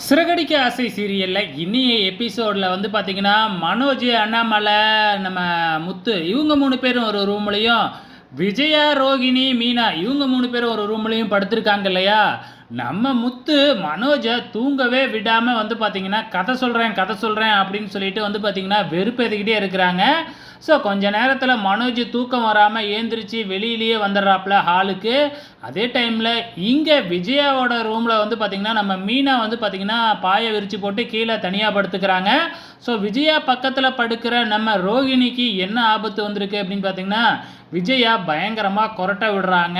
சிறகடிக்க ஆசை சீரியலில் இனிய எபிசோடில் வந்து பார்த்திங்கன்னா மனோஜ், அண்ணாமலை, நம்ம முத்து இவங்க 3 பேரும் ஒரு ரூம்லேயும், விஜயா, ரோகிணி, மீனா இவங்க 3 பேரும் ஒரு ரூம்லேயும் படுத்திருக்காங்க இல்லையா. நம்ம முத்து மனோஜை தூங்கவே விடாமல் வந்து பார்த்திங்கன்னா கதை சொல்கிறேன் அப்படின்னு சொல்லிட்டு வந்து பார்த்திங்கன்னா வெறுப்பேற்றிக்கிட்டே இருக்கிறாங்க. ஸோ கொஞ்ச நேரத்தில் மனோஜ் தூக்கம் வராமல் ஏந்திரிச்சு வெளியிலேயே வந்துடுறாப்புல ஹாலுக்கு. அதே டைமில் இங்கே விஜயாவோட ரூமில் வந்து பார்த்திங்கன்னா நம்ம மீனா வந்து பார்த்திங்கன்னா பாயை விரித்து போட்டு கீழே தனியாக படுத்துக்கிறாங்க. ஸோ விஜயா பக்கத்தில் படுக்கிற நம்ம ரோகிணிக்கு என்ன ஆபத்து வந்திருக்கு அப்படின்னு பார்த்திங்கன்னா விஜயா பயங்கரமாக கொரட்டை விடுறாங்க.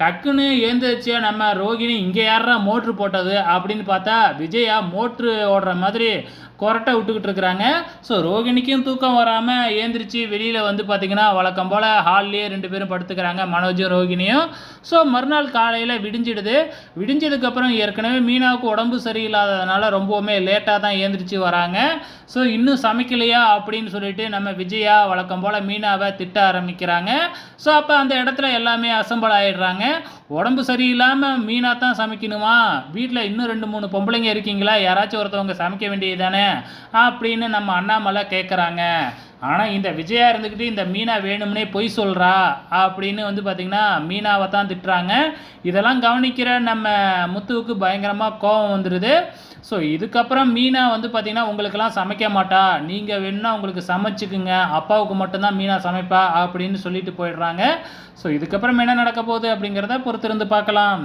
டக்குன்னு ஏந்திரிச்சு நம்ம ரோகிணி இங்கே யாரா மோட்ரு போட்டது அப்படின்னு பார்த்தா விஜயா மோட்ரு ஓடுற மாதிரி கொரட்டை விட்டுக்கிட்டு இருக்கிறாங்க. ஸோ ரோகிணிக்கும் தூக்கம் வராமல் ஏந்திரிச்சு வெளியில் வந்து பார்த்திங்கன்னா வழக்கம் போல் ஹால்லேயே 2 பேரும் படுத்துக்கிறாங்க, மனோஜும் ரோகிணியும். ஸோ மறுநாள் காலையில் விடிஞ்சிடுது. விடிஞ்சதுக்கப்புறம் ஏற்கனவே மீனாவுக்கு உடம்பு சரியில்லாததுனால ரொம்பவுமே லேட்டாக தான் ஏந்திரிச்சு வராங்க. ஸோ இன்னும் சமைக்கலையா அப்படின்னு சொல்லிட்டு நம்ம விஜயா வழக்கம் போல் மீனாவை திட்ட ஆரம்பிக்கிறாங்க. ஸோ அப்போ அந்த இடத்துல எல்லாமே அசம்பல் ஆகிடுறாங்க. உடம்பு சரியில்லாமல் மீனா தான் சமைக்கணுமா, வீட்டில் இன்னும் 2-3 பொம்பளைங்க இருக்கீங்களா, யாராச்சும் ஒருத்தவங்க சமைக்க வேண்டியது தானே அப்படின்னு நம்ம அண்ணாமலை கேட்குறாங்க. ஆனால் இந்த விஜயா இருந்துக்கிட்டு இந்த மீனா வேணும்னே பொய் சொல்கிறா அப்படின்னு வந்து பார்த்திங்கன்னா மீனாவை தான் திட்டுறாங்க. இதெல்லாம் கவனிக்கிற நம்ம முத்துவுக்கு பயங்கரமாக கோபம் வந்துடுது. ஸோ இதுக்கப்புறம் மீனா வந்து பார்த்திங்கன்னா உங்களுக்கெல்லாம் சமைக்க மாட்டா, நீங்கள் வேணும்னா உங்களுக்கு சமைச்சிக்குங்க, அப்பாவுக்கு மட்டும்தான் மீனா சமைப்பா அப்படின்னு சொல்லிட்டு போயிடுறாங்க. ஸோ இதுக்கப்புறம் என்ன நடக்க போகுது அப்படிங்கிறத பொறுத்திருந்து பார்க்கலாம்.